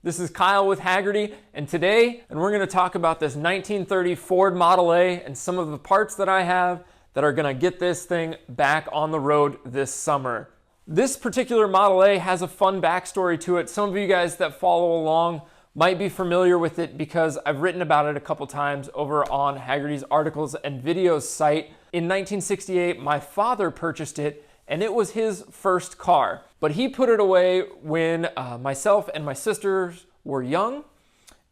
This is Kyle with Hagerty, and today we're going to talk about this 1930 Ford Model A and some of the parts that I have that are going to get this thing back on the road this summer. This particular Model A has a fun backstory to it. Some of you guys that follow along might be familiar with it because I've written about it a couple times over on Hagerty's Articles and Videos site. In 1968, my father purchased it, and it was his first car. But he put it away when myself and my sisters were young.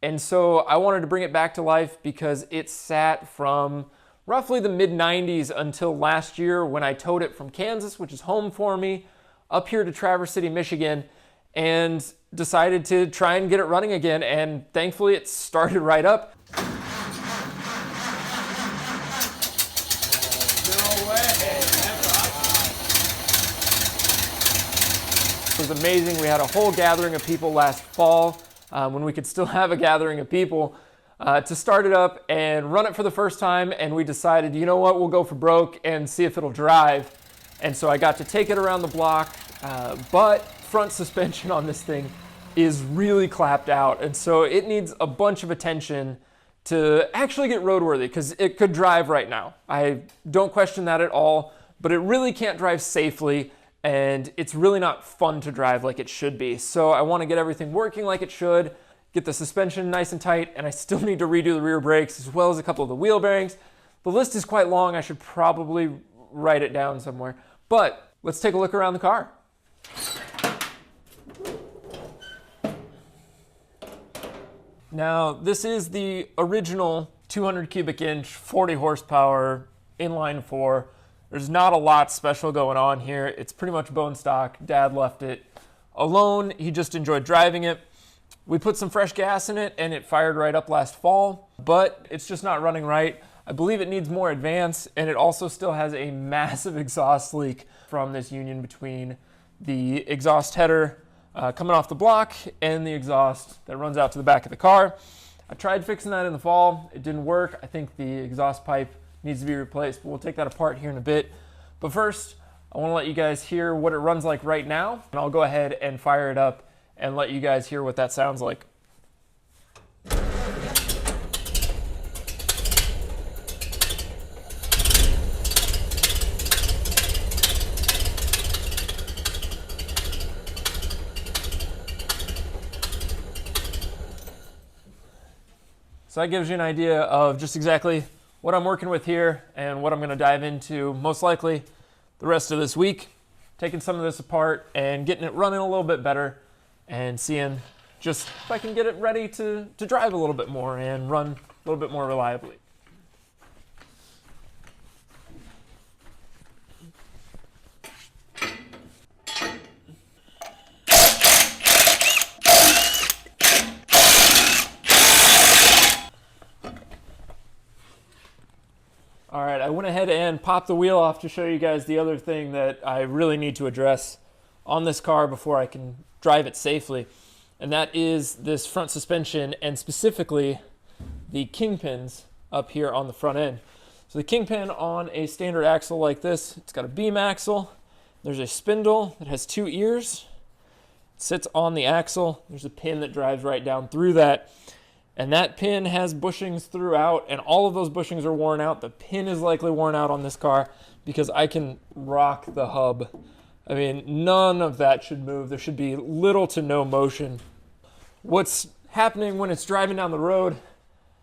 And so I wanted to bring it back to life because it sat from roughly the mid-90s until last year when I towed it from Kansas, which is home for me, up here to Traverse City, Michigan, and decided to try and get it running again. And thankfully it started right up. It was amazing. We had a whole gathering of people last fall when we could still have a gathering of people to start it up and run it for the first time. And we decided, you know what, we'll go for broke and see if it'll drive. And so I got to take it around the block, but front suspension on this thing is really clapped out. And so it needs a bunch of attention to actually get roadworthy because it could drive right now. I don't question that at all, but it really can't drive safely. And it's really not fun to drive like it should be. So I want to get everything working like it should, get the suspension nice and tight, and I still need to redo the rear brakes as well as a couple of the wheel bearings. The list is quite long. I should probably write it down somewhere. But let's take a look around the car. Now, this is the original 200 cubic inch, 40 horsepower, inline four. There's not a lot special going on here. It's pretty much bone stock. Dad left it alone. He just enjoyed driving it. We put some fresh gas in it and it fired right up last fall, but it's just not running right. I believe it needs more advance, and it also still has a massive exhaust leak from this union between the exhaust header coming off the block and the exhaust that runs out to the back of the car. I tried fixing that in the fall. It didn't work. I think the exhaust pipe needs to be replaced, but we'll take that apart here in a bit. But first, I want to let you guys hear what it runs like right now, and I'll go ahead and fire it up and let you guys hear what that sounds like. So that gives you an idea of just exactly what I'm working with here and what I'm going to dive into most likely the rest of this week, taking some of this apart and getting it running a little bit better and seeing just if I can get it ready to drive a little bit more and run a little bit more reliably. All right, I went ahead and popped the wheel off to show you guys the other thing that I really need to address on this car before I can drive it safely. And that is this front suspension, and specifically the kingpins up here on the front end. So the kingpin on a standard axle like this, it's got a beam axle. There's a spindle that has two ears. It sits on the axle. There's a pin that drives right down through that. And that pin has bushings throughout, and all of those bushings are worn out. The pin is likely worn out on this car because I can rock the hub. I mean, none of that should move. There should be little to no motion. What's happening when it's driving down the road,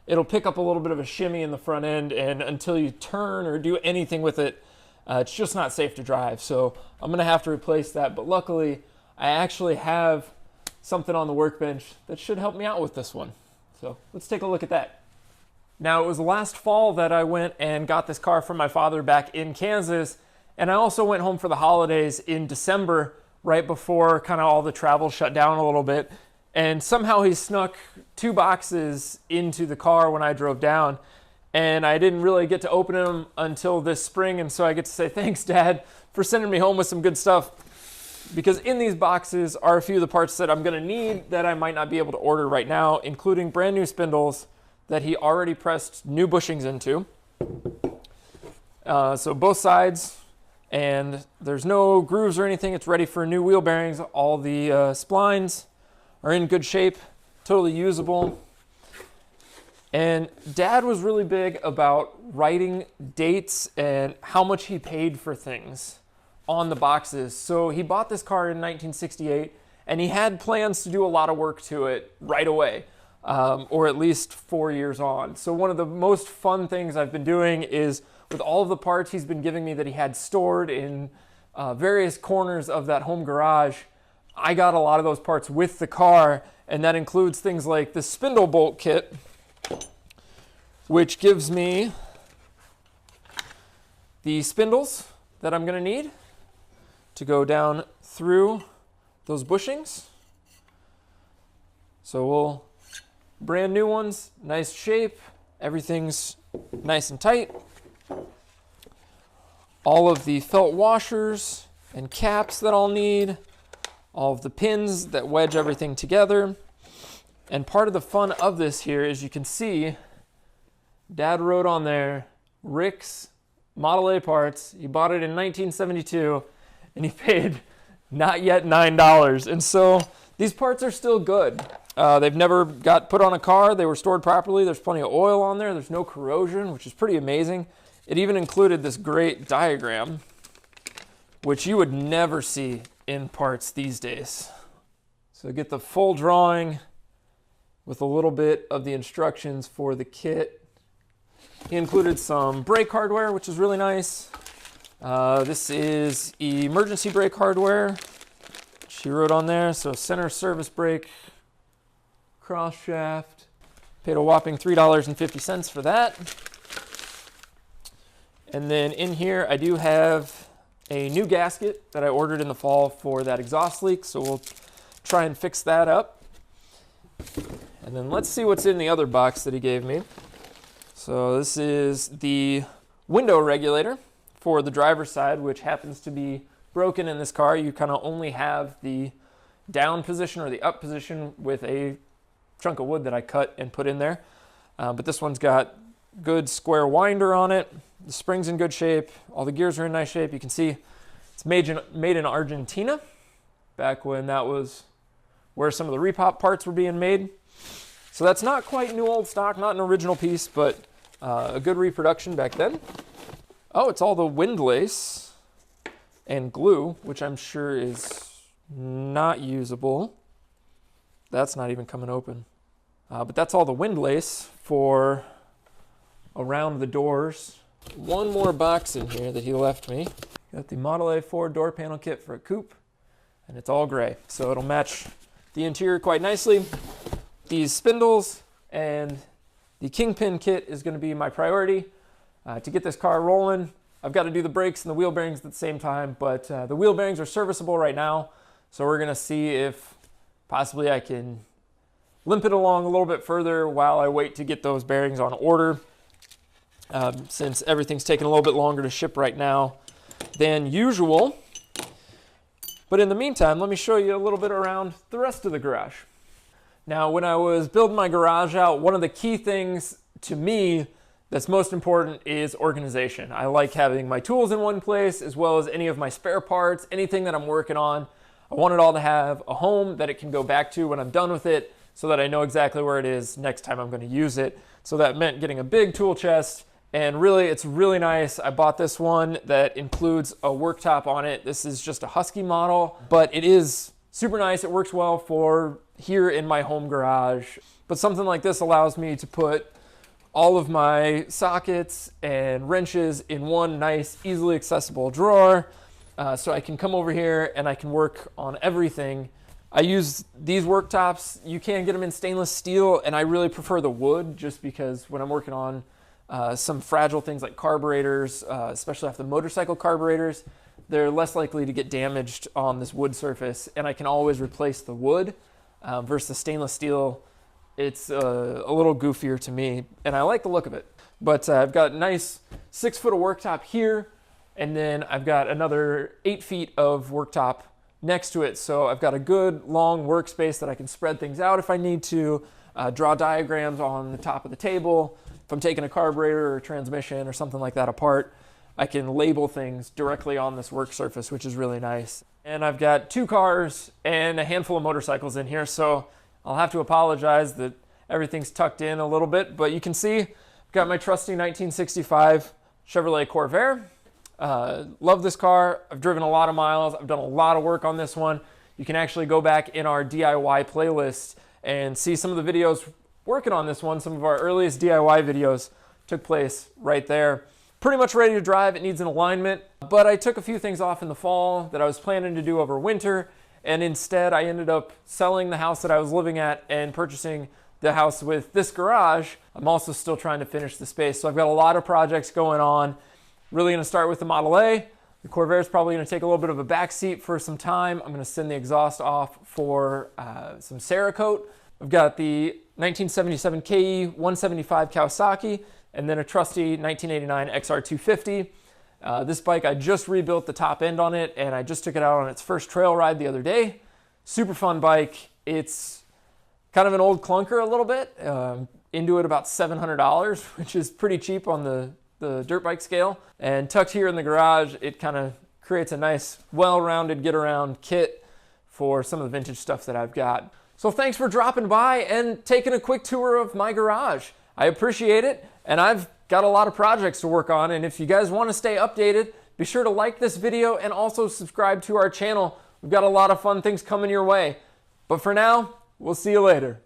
it'll pick up a little bit of a shimmy in the front end, and until you turn or do anything with it, it's just not safe to drive. So I'm going to have to replace that. But luckily, I actually have something on the workbench that should help me out with this one. So let's take a look at that. Now, it was last fall that I went and got this car from my father back in Kansas, and I also went home for the holidays in December, right before kind of all the travel shut down a little bit, and somehow he snuck 2 boxes into the car when I drove down, and I didn't really get to open them until this spring, and so I get to say thanks, Dad, for sending me home with some good stuff. Because in these boxes are a few of the parts that I'm going to need that I might not be able to order right now, including brand new spindles that he already pressed new bushings into. So both sides, and there's no grooves or anything. It's ready for new wheel bearings. All the splines are in good shape. totally usable. And Dad was really big about writing dates and how much he paid for things on the boxes. So he bought this car in 1968, and he had plans to do a lot of work to it right away, or at least 4 years on. So one of the most fun things I've been doing is with all of the parts he's been giving me that he had stored in various corners of that home garage, I got a lot of those parts with the car, and that includes things like the spindle bolt kit, which gives me the spindles that I'm going to need to go down through those bushings. So we'll brand new ones, nice shape, everything's nice and tight. All of the felt washers and caps that I'll need, all of the pins that wedge everything together. And part of the fun of this here is you can see Dad wrote on there, Rick's Model A parts. He bought it in 1972 and he paid not yet $9. And so these parts are still good. They've never got put on a car. They were stored properly. There's plenty of oil on there. There's no corrosion, which is pretty amazing. It even included this great diagram, which you would never see in parts these days. So get the full drawing with a little bit of the instructions for the kit. He included some brake hardware, which is really nice. This is emergency brake hardware, which he wrote on there. So center service brake, cross shaft. Paid a whopping $3.50 for that. And then in here, I do have a new gasket that I ordered in the fall for that exhaust leak. So we'll try and fix that up. And then let's see what's in the other box that he gave me. So this is the window regulator for the driver's side, which happens to be broken in this car. You kind of only have the down position or the up position with a chunk of wood that I cut and put in there. But this one's got good square winder on it. The spring's in good shape. All the gears are in nice shape. You can see it's made in Argentina, back when that was where some of the repop parts were being made. So that's not quite new old stock, not an original piece, but a good reproduction back then. Oh, it's all the windlace and glue, which I'm sure is not usable. That's not even coming open. But that's all the windlace for around the doors. One more box in here that he left me. Got the Model A Ford door panel kit for a coupe, and it's all gray, so it'll match the interior quite nicely. These spindles and the kingpin kit is going to be my priority to get this car rolling. I've got to do the brakes and the wheel bearings at the same time, but the wheel bearings are serviceable right now, so we're going to see if possibly I can limp it along a little bit further while I wait to get those bearings on order, since everything's taking a little bit longer to ship right now than usual. But in the meantime, let me show you a little bit around the rest of the garage. Now, when I was building my garage out, one of the key things to me that's most important is organization. I like having my tools in one place, as well as any of my spare parts, anything that I'm working on. I want it all to have a home that it can go back to when I'm done with it, so that I know exactly where it is next time I'm going to use it. So that meant getting a big tool chest, and really, it's really nice. I bought this one that includes a worktop on it. This is just a Husky model, but it is super nice. It works well for here in my home garage. But something like this allows me to put all of my sockets and wrenches in one nice, easily accessible drawer. So I can come over here and I can work on everything. I use these worktops. You can get them in stainless steel, and I really prefer the wood just because when I'm working on some fragile things like carburetors, especially off the motorcycle carburetors, they're less likely to get damaged on this wood surface, and I can always replace the wood versus the stainless steel. It's a little goofier to me, and I like the look of it. But I've got a nice 6 foot of worktop here, and then I've got another 8 feet of worktop next to it. So I've got a good long workspace that I can spread things out if I need to, draw diagrams on the top of the table. If I'm taking a carburetor or a transmission or something like that apart, I can label things directly on this work surface, which is really nice. And I've got 2 cars and a handful of motorcycles in here, so I'll have to apologize that everything's tucked in a little bit, but you can see I've got my trusty 1965 Chevrolet Corvair. Love this car. I've driven a lot of miles. I've done a lot of work on this one. You can actually go back in our DIY playlist and see some of the videos working on this one. Some of our earliest DIY videos took place right there. Pretty much ready to drive. It needs an alignment, but I took a few things off in the fall that I was planning to do over winter, and instead I ended up selling the house that I was living at and purchasing the house with this garage. I'm also still trying to finish the space, so I've got a lot of projects going on. Really going to start with the Model A. The Corvair is probably going to take a little bit of a backseat for some time. I'm going to send the exhaust off for some Cerakote. I've got the 1977 KE 175 Kawasaki, and then a trusty 1989 XR250. This bike, I just rebuilt the top end on it, and I just took it out on its first trail ride the other day. Super fun bike. It's kind of an old clunker a little bit. Into it about $700, which is pretty cheap on the dirt bike scale. And tucked here in the garage, it kind of creates a nice, well-rounded get-around kit for some of the vintage stuff that I've got. So thanks for dropping by and taking a quick tour of my garage. I appreciate it, and I've got a lot of projects to work on, and if you guys want to stay updated, be sure to like this video and also subscribe to our channel. We've got a lot of fun things coming your way. But for now, we'll see you later.